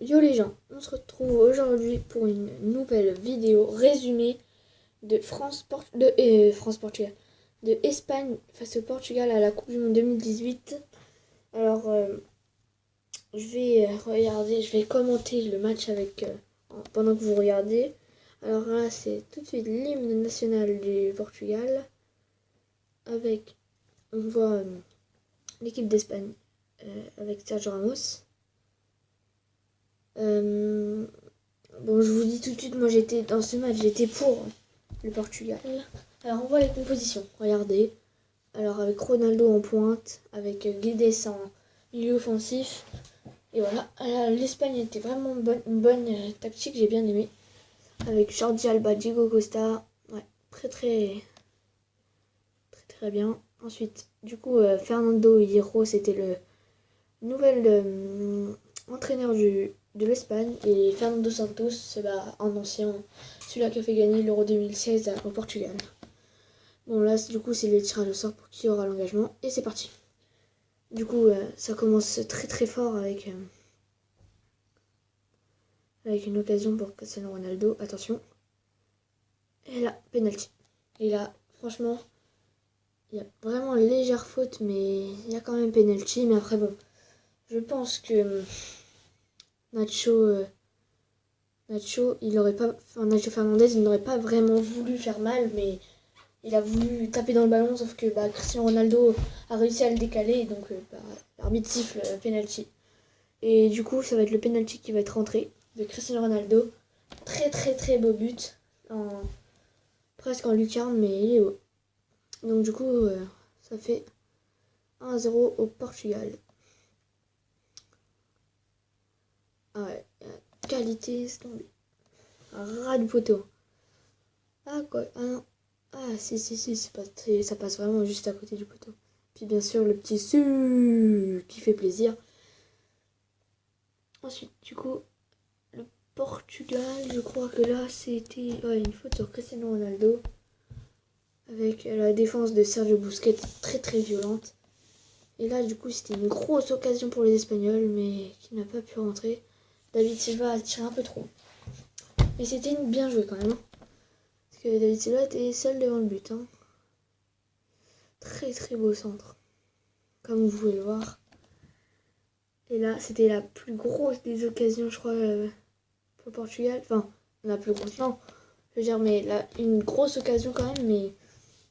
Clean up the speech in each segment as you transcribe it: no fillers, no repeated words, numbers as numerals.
Yo les gens, on se retrouve aujourd'hui pour une nouvelle vidéo résumée de France-Portugal, de Espagne face au Portugal à la Coupe du Monde 2018. Alors, je vais commenter le match pendant que vous regardez. Alors là, c'est tout de suite l'hymne national du Portugal, on voit l'équipe d'Espagne avec Sergio Ramos. Bon, je vous dis tout de suite, moi dans ce match, j'étais pour le Portugal. Alors on voit les compositions, regardez. Alors avec Ronaldo en pointe, avec Guedes en milieu offensif. Et voilà, l'Espagne était vraiment une bonne tactique, j'ai bien aimé. Avec Jordi Alba, Diego Costa, ouais, très bien. Ensuite, du coup, Fernando Hierro, c'était le nouvel entraîneur de l'Espagne, et Fernando Santos, c'est un ancien, celui-là qui a fait gagner l'Euro 2016 au Portugal. Bon là, du coup, c'est les tirages au sort pour qui aura l'engagement, et c'est parti. Du coup, ça commence très fort avec une occasion pour Cristiano Ronaldo, attention. Et là, penalty. Et là, franchement, il y a vraiment une légère faute, mais il y a quand même penalty. Mais après, bon, je pense que Nacho Fernandez, il n'aurait pas vraiment voulu faire mal, mais il a voulu taper dans le ballon, sauf que Cristiano Ronaldo a réussi à le décaler, et donc l'arbitre siffle penalty. Et du coup, ça va être le penalty qui va être rentré de Cristiano Ronaldo. Très beau but, presque en lucarne, mais il est haut. Donc du coup, ça fait 1-0 au Portugal. Ah ouais, qualité, c'est tombé. Un ras du poteau. Ah quoi, ah non. Ah si, ça passe vraiment juste à côté du poteau. Puis bien sûr le petit su qui fait plaisir. Ensuite, du coup, le Portugal, je crois que là c'était une faute sur Cristiano Ronaldo. Avec la défense de Sergio Busquets très violente. Et là du coup c'était une grosse occasion pour les Espagnols, mais qui n'a pas pu rentrer. David Silva a tiré un peu trop. Mais c'était bien joué quand même. Parce que David Silva était seul devant le but. Très beau centre. Comme vous pouvez le voir. Et là, c'était la plus grosse des occasions, je crois, pour le Portugal. Enfin, la plus grosse, non. Je veux dire, mais là, une grosse occasion quand même. Mais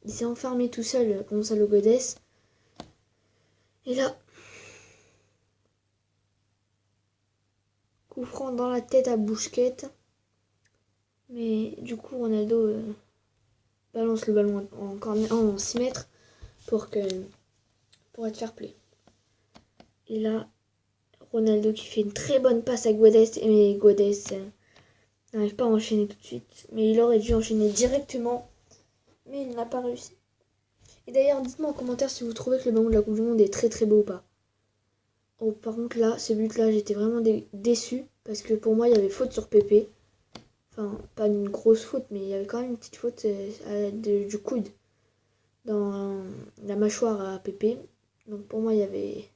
il s'est enfermé tout seul, Gonzalo Guedes. Et là, coup franc dans la tête à Busquets. Mais du coup, Ronaldo balance le ballon en 6 mètres pour être fair play. Et là, Ronaldo qui fait une très bonne passe à Guedes, mais Guedes n'arrive pas à enchaîner tout de suite. Mais il aurait dû enchaîner directement, mais il n'a pas réussi. Et d'ailleurs, dites-moi en commentaire si vous trouvez que le ballon de la Coupe du Monde est très beau ou pas. Oh, par contre là, ce but-là, j'étais vraiment déçu, parce que pour moi, il y avait faute sur Pépé. Enfin, pas une grosse faute, mais il y avait quand même une petite faute du coude dans la mâchoire à Pépé. Donc pour moi, il y avait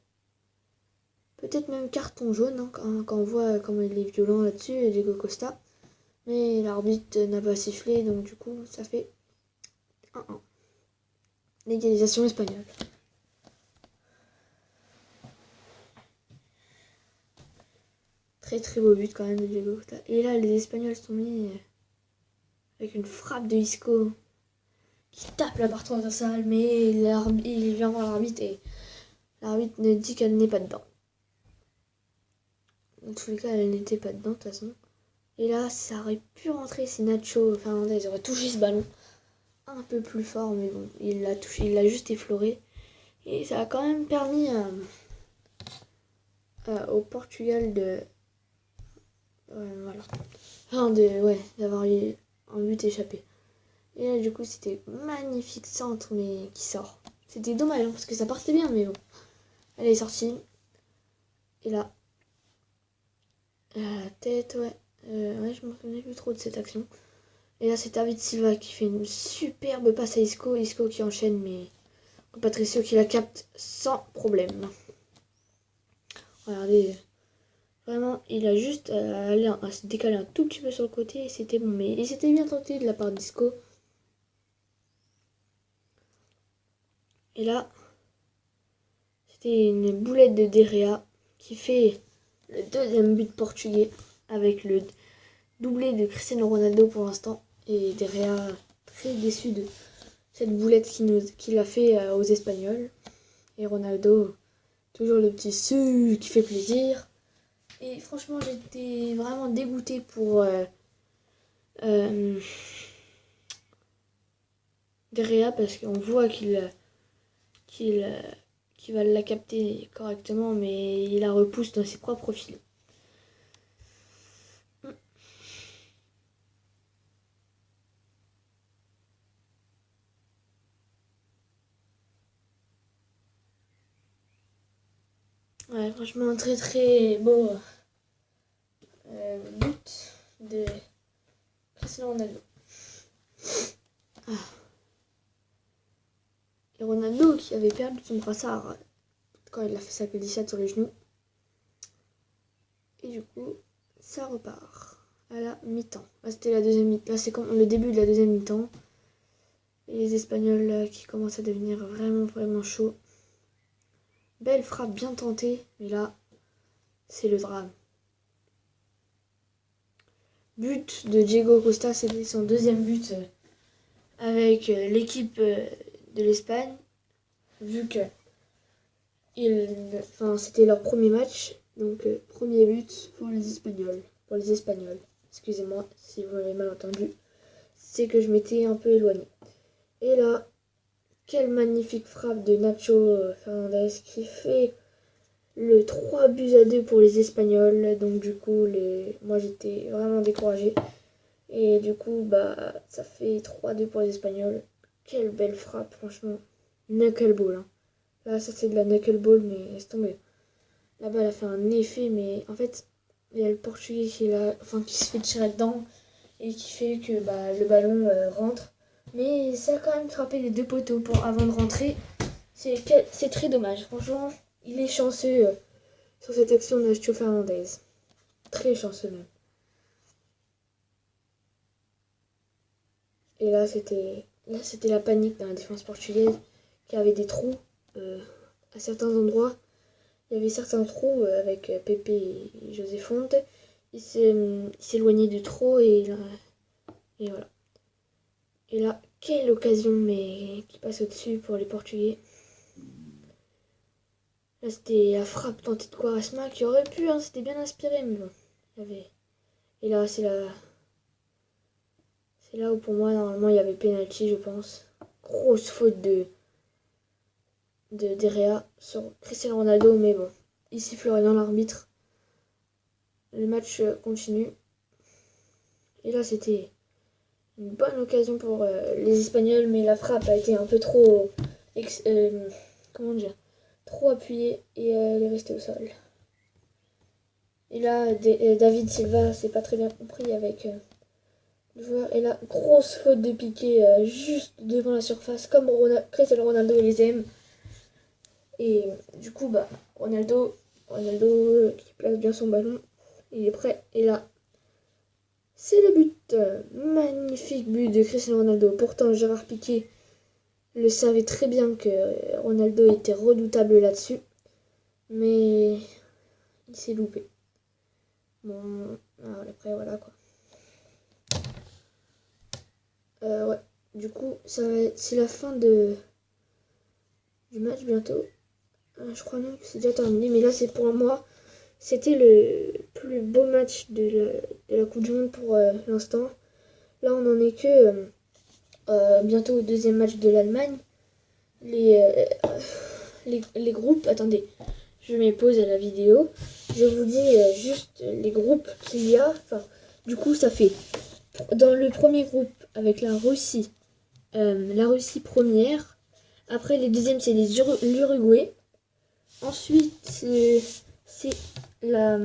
peut-être même carton jaune, quand on voit comment il est violent là-dessus, Diego Costa. Mais l'arbitre n'a pas sifflé, donc du coup, ça fait 1-1. L'égalisation espagnole. Très beau but quand même de Diego Costa. Et là, les Espagnols sont mis avec une frappe de Isco qui tape la barre transversale, mais il vient voir l'arbitre et l'arbitre ne dit qu'elle n'est pas dedans. Dans tous les cas, elle n'était pas dedans de toute façon. Et là, ça aurait pu rentrer si Nacho Fernandez aurait touché ce ballon un peu plus fort, mais bon, il l'a touché, il l'a juste effleuré. Et ça a quand même permis au Portugal d'avoir eu un but échappé. Et là, du coup, c'était magnifique centre, mais qui sort. C'était dommage, parce que ça partait bien, mais bon. Elle est sortie. Et là, la tête, je me souvenais plus trop de cette action. Et là, c'est David Silva qui fait une superbe passe à Isco. Isco qui enchaîne, mais Patricio qui la capte sans problème. Regardez, Vraiment, il a juste à se décaler un tout petit peu sur le côté et c'était bon. Mais il s'était bien tenté de la part d'Isco. Et là, c'était une boulette de Derrea qui fait le deuxième but portugais avec le doublé de Cristiano Ronaldo pour l'instant. Et Derrea très déçu de cette boulette qu'il a fait aux Espagnols. Et Ronaldo, toujours le petit su qui fait plaisir. Et franchement, j'étais vraiment dégoûtée pour Derrea parce qu'on voit qu'il va la capter correctement, mais il la repousse dans ses propres filets. Ouais, franchement, un très très beau but de Cristiano Ronaldo. Et Ronaldo qui avait perdu son brassard quand il a fait sa glissade sur les genoux. Et du coup, ça repart à la mi-temps. Là, c'était la deuxième mi-temps. Là, c'est comme le début de la deuxième mi-temps. Et les Espagnols qui commencent à devenir vraiment, vraiment chauds. Belle frappe bien tentée, mais là, c'est le drame. But de Diego Costa, c'était son deuxième but avec l'équipe de l'Espagne, vu que c'était leur premier match, donc premier but pour les Espagnols. Excusez-moi si vous l'avez mal entendu, c'est que je m'étais un peu éloigné. Et là, quelle magnifique frappe de Nacho Fernandez qui fait le 3-2 pour les Espagnols. Donc du coup, moi j'étais vraiment découragée. Et du coup, ça fait 3-2 pour les Espagnols. Quelle belle frappe, franchement. Knuckleball. Hein. Là, ça c'est de la knuckleball, mais laisse tomber. La balle a fait un effet, mais en fait, il y a le Portugais qui se fait tirer dedans et qui fait que le ballon rentre. Mais ça a quand même frappé les deux poteaux avant de rentrer. C'est très dommage. Franchement, il est chanceux sur cette action de Nacho Fernandez. Très chanceux même. Et là, c'était la panique dans la défense portugaise qui avait des trous à certains endroits. Il y avait certains trous avec Pepe et José Fonte. Il s'éloignait de trop et voilà. Et là, quelle occasion mais qui passe au-dessus pour les Portugais. Là, c'était la frappe tentée de Quaresma qui aurait pu, hein, c'était bien inspiré, mais bon. Et là, c'est là où pour moi, normalement, il y avait penalty, je pense. Grosse faute de Derrea sur Cristiano Ronaldo, mais bon, il siffle rien l'arbitre. Le match continue. Et là, c'était une bonne occasion pour les Espagnols, mais la frappe a été un peu trop, comment dire, trop appuyée et elle est restée au sol. Et là, David Silva s'est pas très bien compris avec le joueur. Et là, grosse faute de Piqué juste devant la surface, comme Cristiano Ronaldo les aime. Et du coup, Ronaldo qui place bien son ballon, il est prêt. Et là, c'est le but. Magnifique but de Cristiano Ronaldo. Pourtant, Gérard Piqué le savait très bien que Ronaldo était redoutable là-dessus. Mais il s'est loupé. Bon, après, voilà quoi. Ouais, du coup, c'est la fin du match bientôt. Je crois même que c'est déjà terminé, mais là, c'est pour moi, c'était le plus beau match de la Coupe du Monde pour l'instant. Là, on n'en est que bientôt au deuxième match de l'Allemagne. Les groupes, attendez, je mets pause à la vidéo. Je vous dis juste les groupes qu'il y a. Enfin, du coup, ça fait dans le premier groupe avec la Russie première. Après, les deuxièmes, c'est l'Uruguay. Ensuite, c'est la...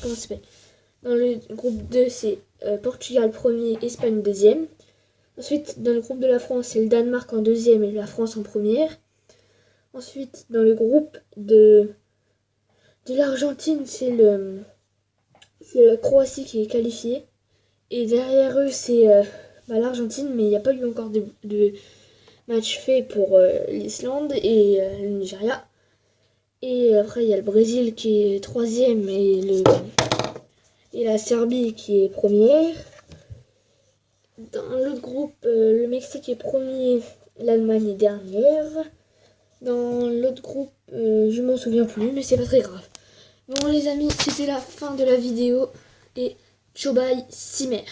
Comment ça s'appelle? Dans le groupe 2, c'est Portugal premier, Espagne deuxième. Ensuite, dans le groupe de la France, c'est le Danemark en deuxième et la France en première. Ensuite, dans le groupe de l'Argentine, c'est c'est la Croatie qui est qualifiée. Et derrière eux, c'est l'Argentine, mais il n'y a pas eu encore de match fait pour l'Islande et le Nigeria. Et après, il y a le Brésil qui est troisième et la Serbie qui est première. Dans l'autre groupe, le Mexique est premier, l'Allemagne est dernière. Dans l'autre groupe, je m'en souviens plus, mais c'est pas très grave. Bon les amis, c'était la fin de la vidéo et ciao bye, Simer.